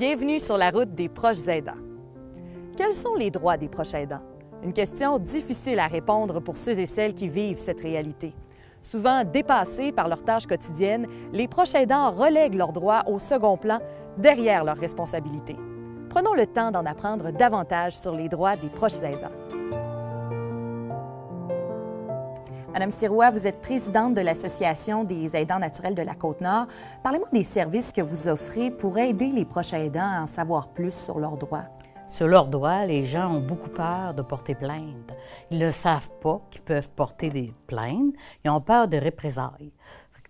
Bienvenue sur la route des proches aidants. Quels sont les droits des proches aidants? Une question difficile à répondre pour ceux et celles qui vivent cette réalité. Souvent dépassés par leurs tâches quotidiennes, les proches aidants relèguent leurs droits au second plan, derrière leurs responsabilités. Prenons le temps d'en apprendre davantage sur les droits des proches aidants. Madame Sirois, vous êtes présidente de l'Association des aidants naturels de la Côte-Nord. Parlez-moi des services que vous offrez pour aider les proches aidants à en savoir plus sur leurs droits. Sur leurs droits, les gens ont beaucoup peur de porter plainte. Ils ne savent pas qu'ils peuvent porter des plaintes. Ils ont peur de représailles.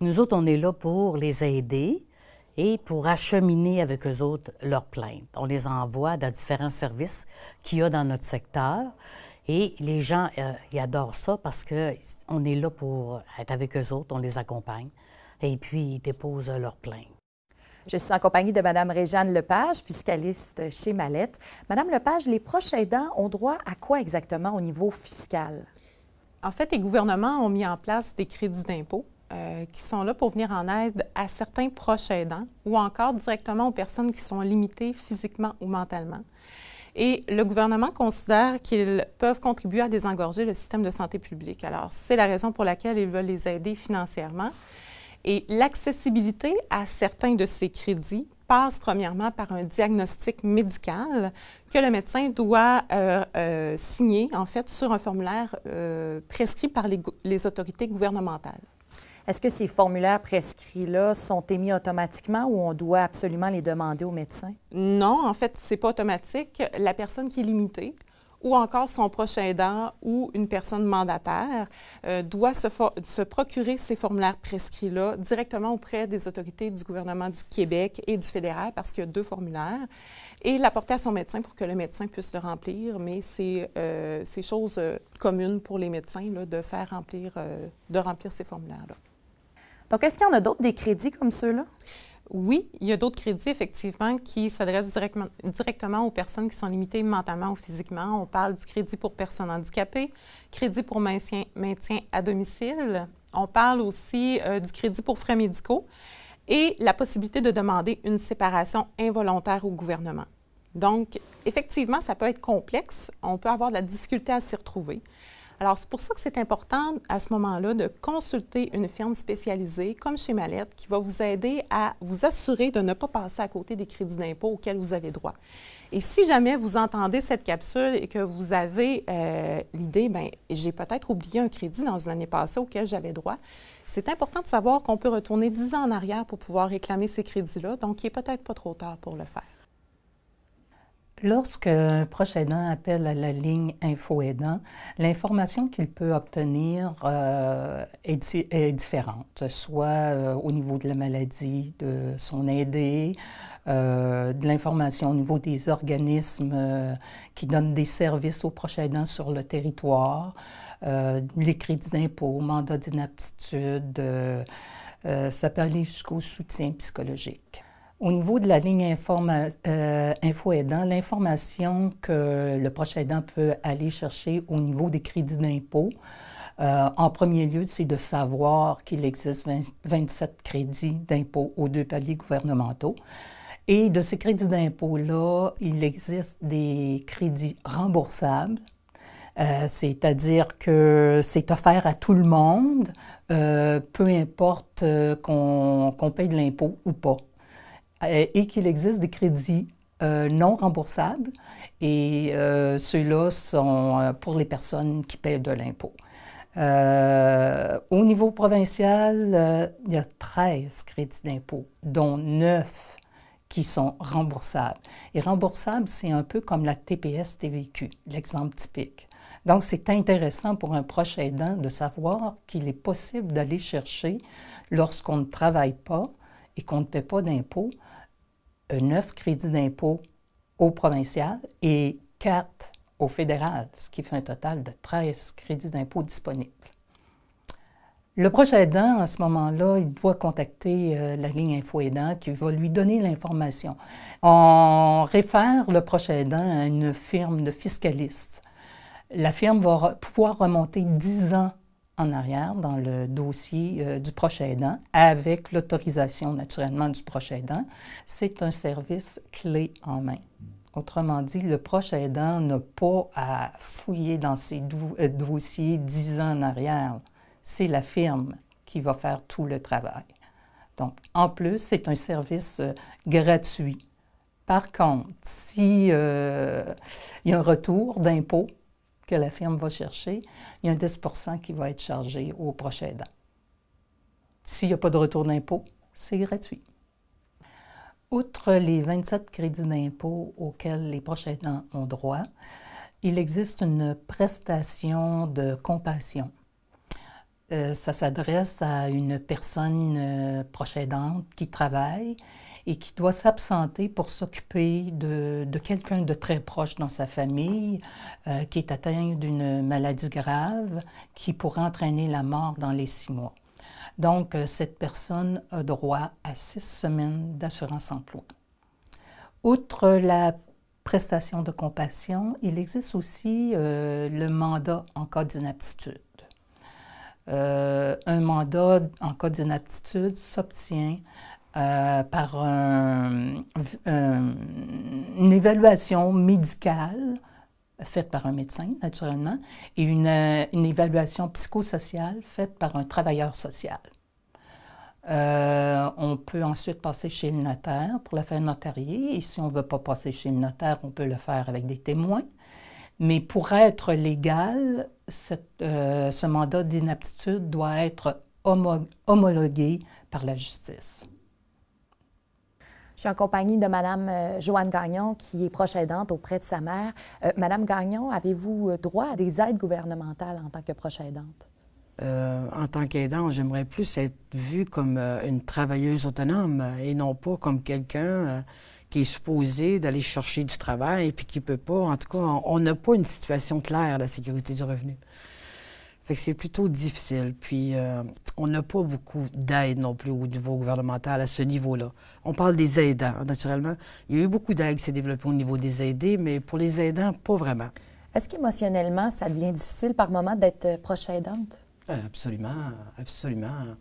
Nous autres, on est là pour les aider et pour acheminer avec eux autres leurs plaintes. On les envoie dans différents services qu'il y a dans notre secteur. Et les gens, ils adorent ça parce qu'on est là pour être avec eux autres, on les accompagne. Et puis, ils déposent leurs plaintes. Je suis en compagnie de Mme Réjeanne Lepage, fiscaliste chez Mallette. Mme Lepage, les proches aidants ont droit à quoi exactement au niveau fiscal? En fait, les gouvernements ont mis en place des crédits d'impôt qui sont là pour venir en aide à certains proches aidants ou encore directement aux personnes qui sont limitées physiquement ou mentalement. Et le gouvernement considère qu'ils peuvent contribuer à désengorger le système de santé publique. Alors, c'est la raison pour laquelle ils veulent les aider financièrement. Et l'accessibilité à certains de ces crédits passe premièrement par un diagnostic médical que le médecin doit signer, en fait, sur un formulaire prescrit par les autorités gouvernementales. Est-ce que ces formulaires prescrits-là sont émis automatiquement ou on doit absolument les demander au médecin? Non, en fait, ce n'est pas automatique. La personne qui est limitée ou encore son proche aidant ou une personne mandataire doit se procurer ces formulaires prescrits-là directement auprès des autorités du gouvernement du Québec et du fédéral parce qu'il y a 2 formulaires et l'apporter à son médecin pour que le médecin puisse le remplir. Mais c'est chose commune pour les médecins là, de remplir ces formulaires-là. Donc, est-ce qu'il y en a d'autres, des crédits comme ceux-là? Oui, il y a d'autres crédits, effectivement, qui s'adressent directement aux personnes qui sont limitées mentalement ou physiquement. On parle du crédit pour personnes handicapées, crédit pour maintien à domicile. On parle aussi du crédit pour frais médicaux et la possibilité de demander une séparation involontaire au gouvernement. Donc, effectivement, ça peut être complexe. On peut avoir de la difficulté à s'y retrouver. Alors, c'est pour ça que c'est important à ce moment-là de consulter une firme spécialisée comme chez Mallette qui va vous aider à vous assurer de ne pas passer à côté des crédits d'impôt auxquels vous avez droit. Et si jamais vous entendez cette capsule et que vous avez l'idée, bien, j'ai peut-être oublié un crédit dans une année passée auquel j'avais droit, c'est important de savoir qu'on peut retourner 10 ans en arrière pour pouvoir réclamer ces crédits-là, donc il n'est peut-être pas trop tard pour le faire. Lorsqu'un proche aidant appelle à la ligne Info Aidant, l'information qu'il peut obtenir est différente, soit au niveau de la maladie de son aidé, de l'information au niveau des organismes qui donnent des services aux proches aidants sur le territoire, les crédits d'impôt, mandat d'inaptitude, ça peut aller jusqu'au soutien psychologique. Au niveau de la ligne Info Aidant, l'information que le proche aidant peut aller chercher au niveau des crédits d'impôt, en premier lieu, c'est de savoir qu'il existe 27 crédits d'impôt aux 2 paliers gouvernementaux. Et de ces crédits d'impôt-là, il existe des crédits remboursables, c'est-à-dire que c'est offert à tout le monde, peu importe qu'on paye de l'impôt ou pas. Et qu'il existe des crédits non remboursables et ceux-là sont pour les personnes qui paient de l'impôt. Au niveau provincial, il y a 13 crédits d'impôt, dont 9 qui sont remboursables. Et remboursables, c'est un peu comme la TPS-TVQ, l'exemple typique. Donc, c'est intéressant pour un proche aidant de savoir qu'il est possible d'aller chercher, lorsqu'on ne travaille pas et qu'on ne paie pas d'impôt, 9 crédits d'impôt au provincial et 4 au fédéral, ce qui fait un total de 13 crédits d'impôt disponibles. Le proche aidant, à ce moment-là, il doit contacter la ligne Info Aidant qui va lui donner l'information. On réfère le proche aidant à une firme de fiscalistes. La firme va pouvoir remonter 10 ans en arrière dans le dossier du proche aidant, avec l'autorisation naturellement du proche aidant. C'est un service clé en main. Autrement dit, le proche aidant n'a pas à fouiller dans ses dossiers 10 ans en arrière. C'est la firme qui va faire tout le travail. Donc, en plus, c'est un service gratuit. Par contre, s'il y a un retour d'impôt que la firme va chercher, il y a un 10 % qui va être chargé au proche aidant. S'il n'y a pas de retour d'impôt, c'est gratuit. Outre les 27 crédits d'impôt auxquels les proches aidants ont droit, il existe une prestation de compassion. Ça s'adresse à une personne proche aidante qui travaille et qui doit s'absenter pour s'occuper de quelqu'un de très proche dans sa famille qui est atteint d'une maladie grave qui pourrait entraîner la mort dans les 6 mois. Donc, cette personne a droit à 6 semaines d'assurance-emploi. Outre la prestation de compassion, il existe aussi le mandat en cas d'inaptitude. Un mandat en cas d'inaptitude s'obtient par une évaluation médicale faite par un médecin, naturellement, et une évaluation psychosociale faite par un travailleur social. On peut ensuite passer chez le notaire pour la faire notarier, et si on ne veut pas passer chez le notaire, on peut le faire avec des témoins. Mais pour être légal, ce mandat d'inaptitude doit être homologué par la justice. Je suis en compagnie de Mme Joanne Gagnon, qui est proche aidante auprès de sa mère. Madame Gagnon, avez-vous droit à des aides gouvernementales en tant que proche aidante? En tant qu'aidante, j'aimerais plus être vue comme une travailleuse autonome et non pas comme quelqu'un qui est supposé d'aller chercher du travail et puis qui ne peut pas. En tout cas, on n'a pas une situation claire de la sécurité du revenu. Fait que c'est plutôt difficile. Puis, on n'a pas beaucoup d'aide non plus au niveau gouvernemental à ce niveau-là. On parle des aidants, naturellement. Il y a eu beaucoup d'aide qui s'est développée au niveau des aidés, mais pour les aidants, pas vraiment. Est-ce qu'émotionnellement, ça devient difficile par moment d'être proche aidante? Absolument, absolument.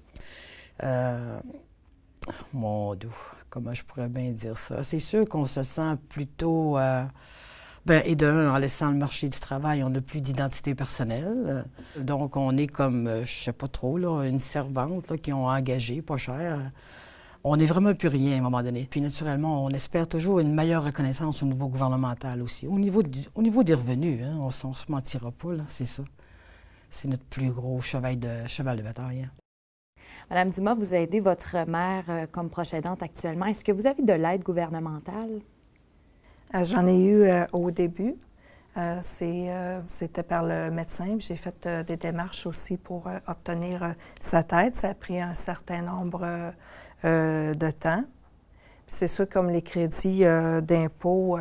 Mon Dieu, comment je pourrais bien dire ça? C'est sûr qu'on se sent plutôt... et en laissant le marché du travail, on n'a plus d'identité personnelle. Donc, on est comme, je sais pas trop, là, une servante là, qui ont engagé, pas cher. On n'est vraiment plus rien à un moment donné. Puis, naturellement, on espère toujours une meilleure reconnaissance au niveau gouvernemental aussi. Au niveau des revenus, hein, on ne se mentira pas, là, c'est ça. C'est notre plus gros cheval de bataille. Hein. Madame Dumas, vous aidez votre mère comme proche aidante actuellement. Est-ce que vous avez de l'aide gouvernementale? J'en ai eu au début. C'était par le médecin. J'ai fait des démarches aussi pour obtenir sa tête. Ça a pris un certain nombre de temps. C'est sûr, comme les crédits d'impôt,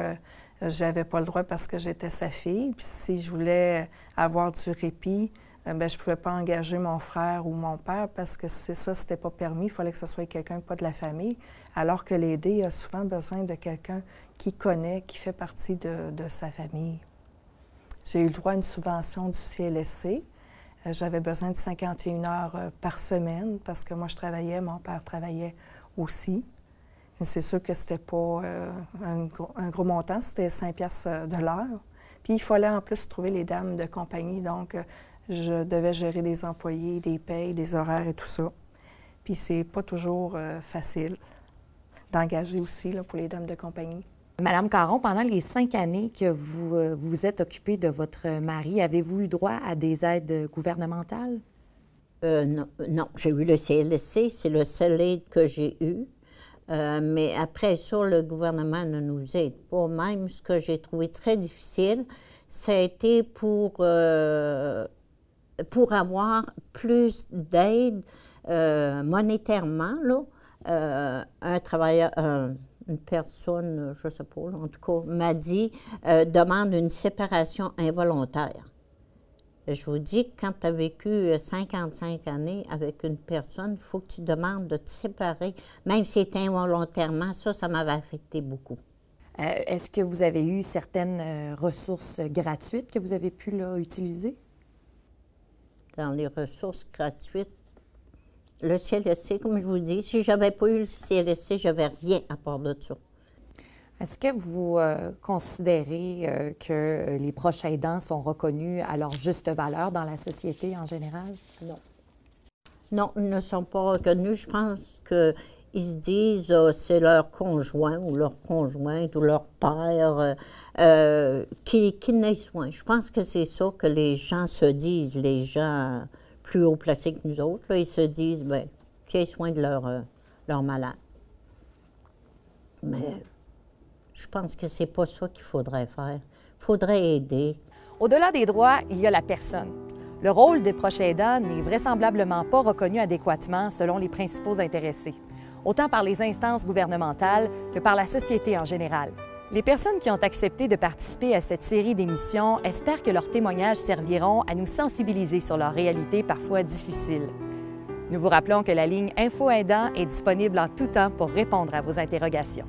j'avais pas le droit parce que j'étais sa fille. Puis si je voulais avoir du répit, je ne pouvais pas engager mon frère ou mon père parce que c'est ça, c'était pas permis. Il fallait que ce soit quelqu'un pas de la famille. Alors que l'aider a souvent besoin de quelqu'un qui connaît, qui fait partie de sa famille. J'ai eu le droit à une subvention du CLSC. J'avais besoin de 51 heures par semaine parce que moi, je travaillais, mon père travaillait aussi. Mais c'est sûr que c'était pas un gros montant, c'était 5 piastres de l'heure. Puis il fallait en plus trouver les dames de compagnie, donc je devais gérer des employés, des payes, des horaires et tout ça. Puis c'est pas toujours facile d'engager aussi là, pour les dames de compagnie. Madame Caron, pendant les 5 années que vous vous êtes occupée de votre mari, avez-vous eu droit à des aides gouvernementales? Non, j'ai eu le CLSC, c'est le seul aide que j'ai eu. Mais après ça, le gouvernement ne nous aide pas. Même ce que j'ai trouvé très difficile, ça a été pour avoir plus d'aide monétairement, là. Un travailleur, une personne, je ne sais pas, là, en tout cas, m'a dit, demande une séparation involontaire. Je vous dis que quand tu as vécu 55 années avec une personne, il faut que tu demandes de te séparer, même si c'est involontairement. Ça m'avait affecté beaucoup. Est-ce que vous avez eu certaines ressources gratuites que vous avez pu là, utiliser? dans les ressources gratuites. Le CLSC, comme je vous dis, si je n'avais pas eu le CLSC, je n'avais rien à part de ça. Est-ce que vous considérez que les proches aidants sont reconnus à leur juste valeur dans la société en général? Non. Non, ils ne sont pas reconnus. Je pense qu'ils se disent c'est leur conjoint ou leur conjointe ou leur père qui naît soin. Je pense que c'est ça que les gens se disent, les gens plus haut placés que nous autres. Là, ils se disent bien, qu'ils aient soin de leur malade. Mais je pense que c'est pas ça qu'il faudrait faire. Il faudrait aider. Au-delà des droits, il y a la personne. Le rôle des proches aidants n'est vraisemblablement pas reconnu adéquatement selon les principaux intéressés, autant par les instances gouvernementales que par la société en général. Les personnes qui ont accepté de participer à cette série d'émissions espèrent que leurs témoignages serviront à nous sensibiliser sur leur réalité parfois difficile. Nous vous rappelons que la ligne Info Aidant est disponible en tout temps pour répondre à vos interrogations.